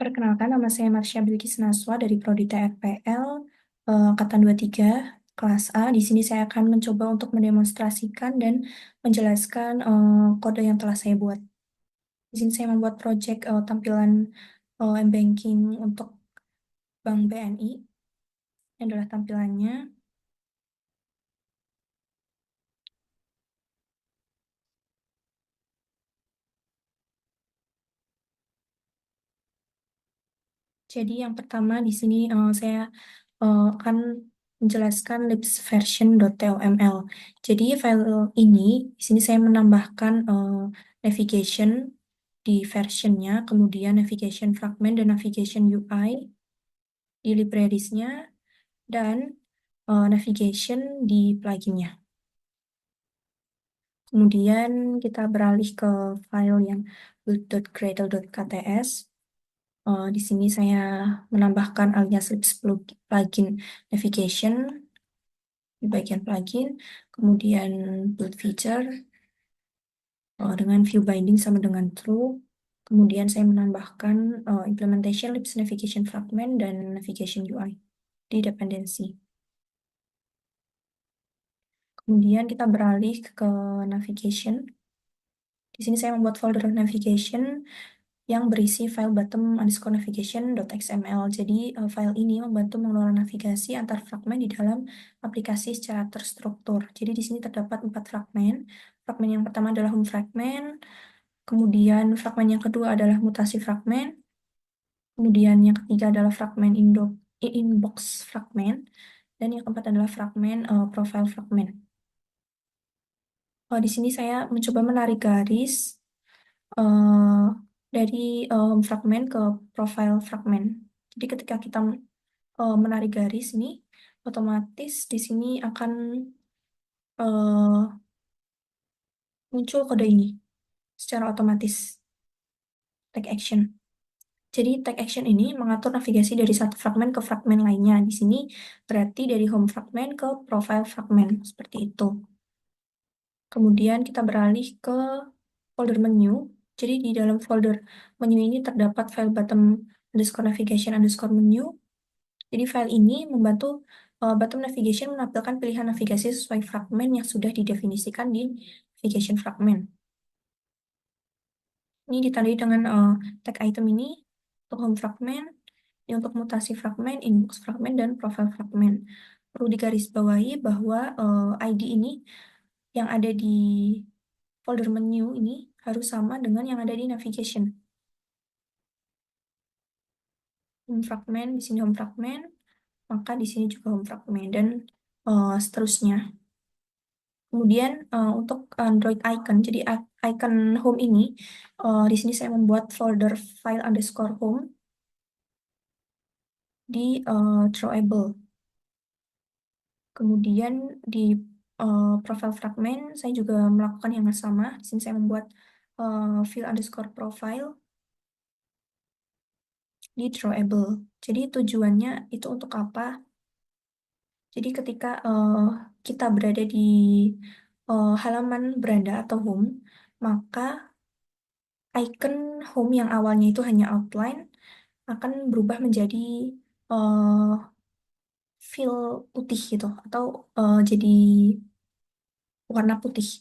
Perkenalkan, nama saya Marsha Bilkis Naswa dari Prodi TRPL, Angkatan 23, kelas A. Di sini saya akan mencoba untuk mendemonstrasikan dan menjelaskan kode yang telah saya buat. Di sini saya membuat proyek tampilan m-banking untuk Bank BNI. Ini adalah tampilannya. Jadi yang pertama di sini saya akan menjelaskan libsversion.toml. Jadi file ini di sini saya menambahkan navigation di versionnya, kemudian navigation fragment dan navigation UI di librariesnya, dan navigation di pluginnya. Kemudian kita beralih ke file yang build.gradle.kts. Di sini saya menambahkan alias Libs plugin navigation di bagian plugin, kemudian build feature dengan view binding sama dengan true. Kemudian saya menambahkan implementation Libs navigation fragment dan navigation UI di dependency. Kemudian kita beralih ke navigation. Di sini saya membuat folder navigation yang berisi file bottom_navigation.xml. Jadi file ini membantu mengelola navigasi antar fragmen di dalam aplikasi secara terstruktur. Jadi di sini terdapat 4 fragmen. Fragmen yang pertama adalah home fragment, kemudian fragmen yang kedua adalah mutasi fragmen, kemudian yang ketiga adalah fragmen inbox fragmen, dan yang keempat adalah fragmen profile fragmen. Di sini saya mencoba menarik garis eh, dari fragmen ke profile fragmen. Jadi ketika kita menarik garis ini, otomatis di sini akan eh, muncul kode ini secara otomatis, take action. Jadi take action ini mengatur navigasi dari satu fragmen ke fragmen lainnya. Di sini berarti dari home fragment ke profile fragment, seperti itu. Kemudian kita beralih ke folder menu. Jadi di dalam folder menu ini terdapat file bottom_navigation_menu. Jadi file ini membantu bottom navigation menampilkan pilihan navigasi sesuai fragmen yang sudah didefinisikan di navigation fragment. Ini ditandai dengan tag item ini untuk home fragment, ini untuk mutasi fragment, inbox fragment, dan profile fragment. Perlu digarisbawahi bahwa ID ini yang ada di folder menu ini harus sama dengan yang ada di navigation. Home fragment, di sini home fragment, maka di sini juga home fragment, dan seterusnya. Kemudian untuk Android icon, jadi icon home ini, di sini saya membuat folder file_home di drawable. Kemudian di profile fragment, saya juga melakukan yang sama. Di sini saya membuat file_profile di drawable. Jadi tujuannya itu untuk apa? Jadi ketika kita berada di halaman beranda atau home, maka icon home yang awalnya itu hanya outline akan berubah menjadi uh, fill putih gitu, atau jadi warna putih.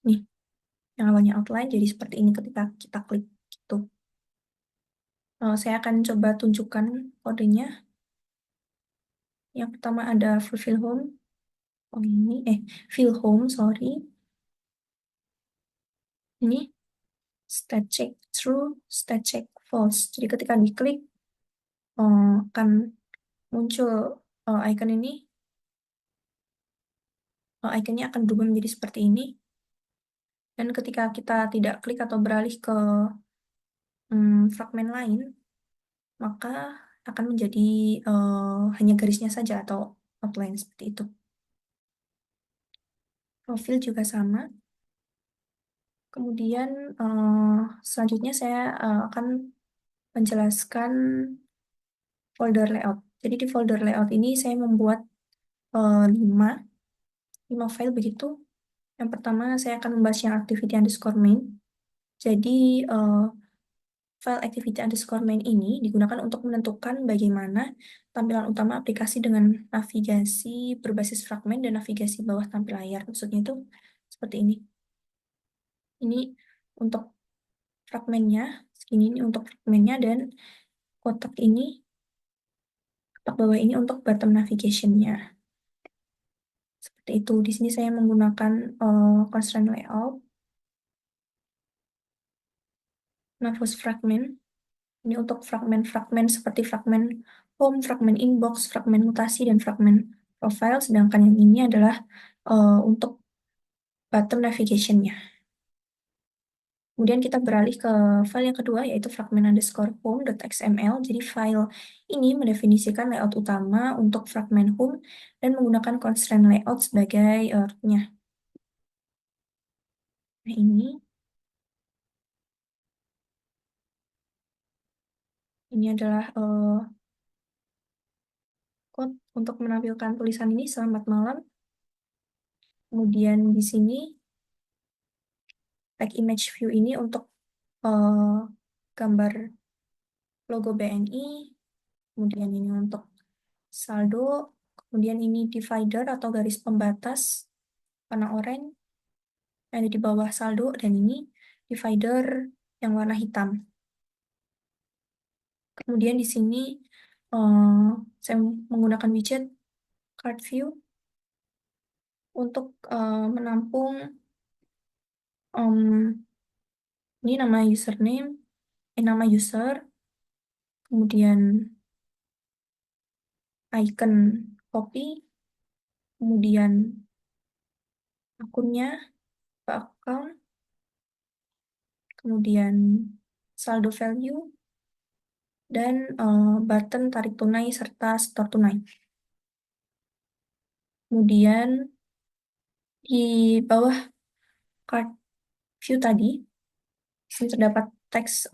Nih, yang awalnya outline jadi seperti ini ketika kita klik gitu. Saya akan coba tunjukkan kodenya. Yang pertama ada fulfill home. Oh ini, fill home, sorry. Ini state check true, state check false. Jadi ketika diklik, akan muncul icon ini. Iconnya akan berubah menjadi seperti ini. Dan ketika kita tidak klik atau beralih ke fragmen lain, maka akan menjadi hanya garisnya saja atau outline seperti itu. Profil juga sama. Kemudian selanjutnya saya akan menjelaskan folder layout. Jadi di folder layout ini saya membuat 5 file begitu. Yang pertama saya akan membahas yang activity_main. Jadi file activity underscore main ini digunakan untuk menentukan bagaimana tampilan utama aplikasi dengan navigasi berbasis fragmen dan navigasi bawah tampil layar. Maksudnya itu seperti ini. Ini untuk fragmennya, segini ini untuk fragmennya, dan kotak ini, kotak bawah ini untuk bottom navigation-nya. Seperti itu. Di sini saya menggunakan constraint layout, navus fragment. Ini untuk fragmen-fragmen seperti fragmen home, fragmen inbox, fragmen mutasi, dan fragmen profile. Sedangkan yang ini adalah untuk bottom navigation-nya. Kemudian kita beralih ke file yang kedua, yaitu fragment underscore home.xml. Jadi file ini mendefinisikan layout utama untuk fragment home dan menggunakan constraint layout sebagai rootnya. Nah, ini adalah code untuk menampilkan tulisan ini, selamat malam. Kemudian di sini tag image view ini untuk gambar logo BNI, kemudian ini untuk saldo, kemudian ini divider atau garis pembatas warna oranye yang ada di bawah saldo, dan ini divider yang warna hitam. Kemudian di sini saya menggunakan widget card view untuk menampung ini nama username, nama user, kemudian icon copy, kemudian akunnya, account, kemudian saldo value, dan button tarik tunai serta store tunai. Kemudian di bawah card view tadi, di sini terdapat teks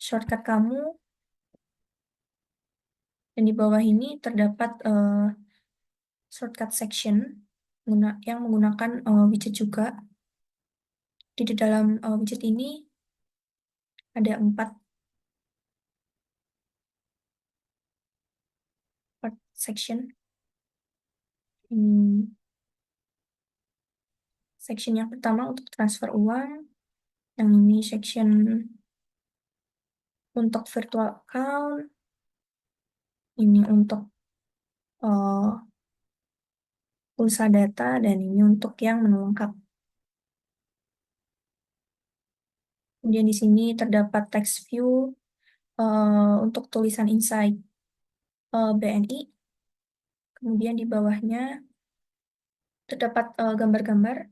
shortcut kamu, dan di bawah ini terdapat shortcut section yang menggunakan widget juga. Di dalam widget ini ada 4 section. Section yang pertama untuk transfer uang, yang ini section untuk virtual account, ini untuk pulsa data, dan ini untuk yang menu lengkap. Kemudian di sini terdapat text view untuk tulisan inside BNI. Kemudian di bawahnya terdapat gambar-gambar.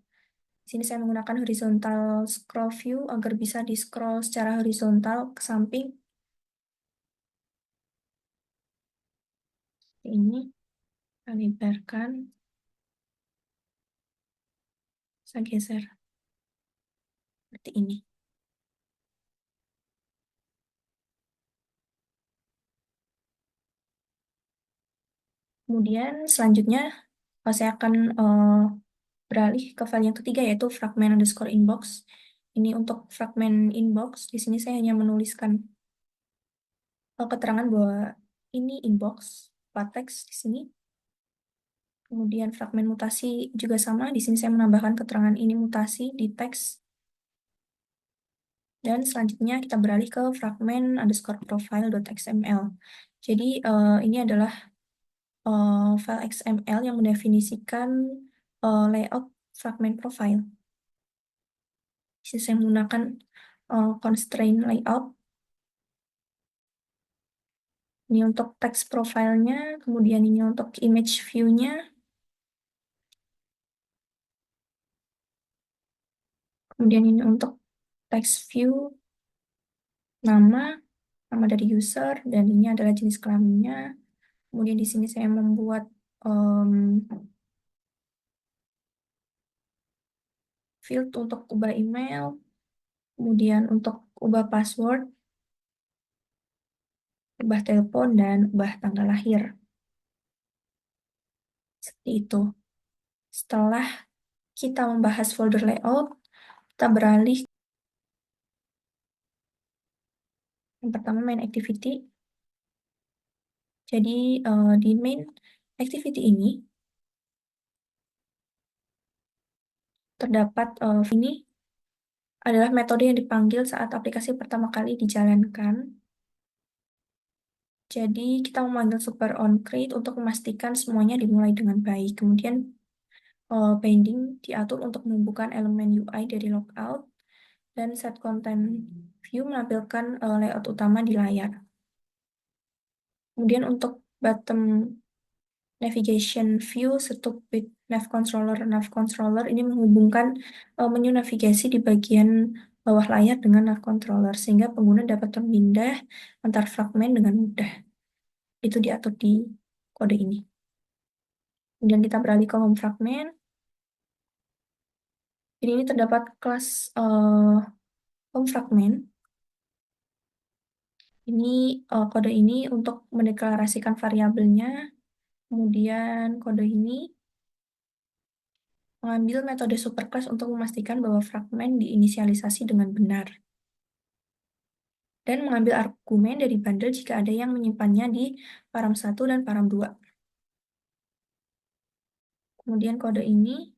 Di sini saya menggunakan horizontal scroll view agar bisa di-scroll secara horizontal ke samping. Ini saya lebarkan, saya geser seperti ini. Kemudian selanjutnya saya akan beralih ke file yang ketiga, yaitu fragment underscore inbox. Ini untuk fragment inbox. Di sini saya hanya menuliskan keterangan bahwa ini inbox, teks di sini. Kemudian fragmen mutasi juga sama. Di sini saya menambahkan keterangan ini mutasi di teks. Dan selanjutnya kita beralih ke fragment underscore profile.xml. Jadi ini adalah file XML yang mendefinisikan layout fragment profile. Di sini saya menggunakan constraint layout. Ini untuk teks profilnya, kemudian ini untuk image view-nya, kemudian ini untuk text view, nama dari user, dan ini adalah jenis kelaminnya. Kemudian di sini saya membuat field untuk ubah email, kemudian untuk ubah password, ubah telepon, dan ubah tanggal lahir. Seperti itu. Setelah kita membahas folder layout, kita beralih Yang pertama main activity. Jadi di main activity ini terdapat ini adalah metode yang dipanggil saat aplikasi pertama kali dijalankan. Jadi kita memanggil super on create untuk memastikan semuanya dimulai dengan baik. Kemudian binding diatur untuk menumbuhkan elemen UI dari logout dan set content view menampilkan layout utama di layar. Kemudian untuk bottom navigation view setup with nav controller. Nav controller ini menghubungkan menu navigasi di bagian bawah layar dengan nav controller sehingga pengguna dapat berpindah antar fragmen dengan mudah. Itu diatur di kode ini. Kemudian kita beralih ke home fragment. Jadi ini terdapat kelas home fragment. Ini kode ini untuk mendeklarasikan variabelnya. Kemudian kode ini mengambil metode superclass untuk memastikan bahwa fragmen diinisialisasi dengan benar. Dan mengambil argumen dari bundle jika ada yang menyimpannya di param 1 dan param 2. Kemudian kode ini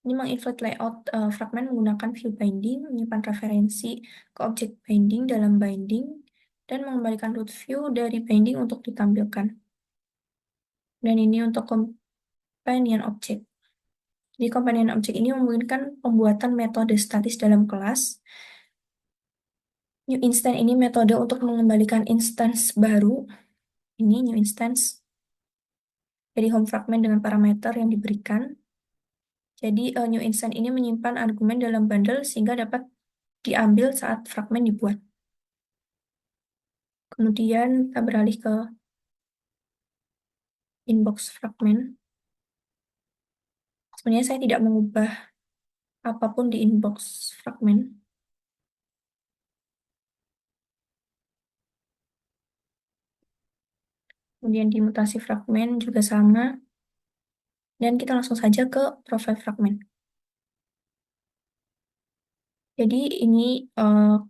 menginflate layout fragmen menggunakan view binding, menyimpan referensi ke objek binding dalam binding, dan mengembalikan root view dari binding untuk ditampilkan. Dan ini untuk companion object. Di companion object ini memungkinkan pembuatan metode statis dalam kelas. New instance ini metode untuk mengembalikan instance baru. Ini new instance dari home fragment dengan parameter yang diberikan. Jadi new instance ini menyimpan argumen dalam bundle sehingga dapat diambil saat fragmen dibuat. Kemudian kita beralih ke inbox fragment. Sebenarnya saya tidak mengubah apapun di inbox fragment. Kemudian di mutasi fragmen juga sama. Dan kita langsung saja ke profile fragment. Jadi ini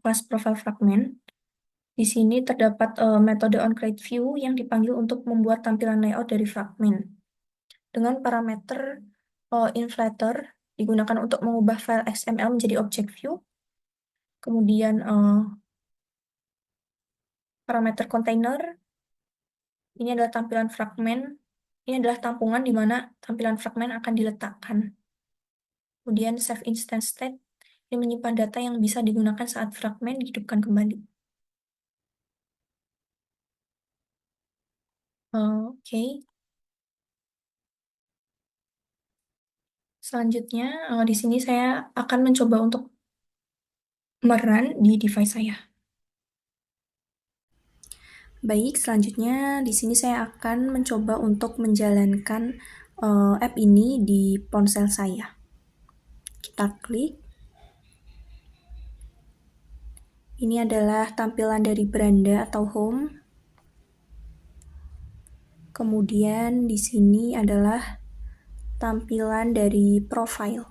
kelas profile fragment. Di sini terdapat metode onCreateView yang dipanggil untuk membuat tampilan layout dari fragmen. Dengan parameter inflator digunakan untuk mengubah file XML menjadi object view. Kemudian parameter container, ini adalah tampilan fragmen. Ini adalah tampungan di mana tampilan fragmen akan diletakkan. Kemudian save instance state, ini menyimpan data yang bisa digunakan saat fragmen dihidupkan kembali. Oke. Selanjutnya, di sini saya akan mencoba untuk merun di device saya. Baik, selanjutnya di sini saya akan mencoba untuk menjalankan app ini di ponsel saya. Kita klik. Ini adalah tampilan dari beranda atau home. Kemudian di sini adalah tampilan dari profile.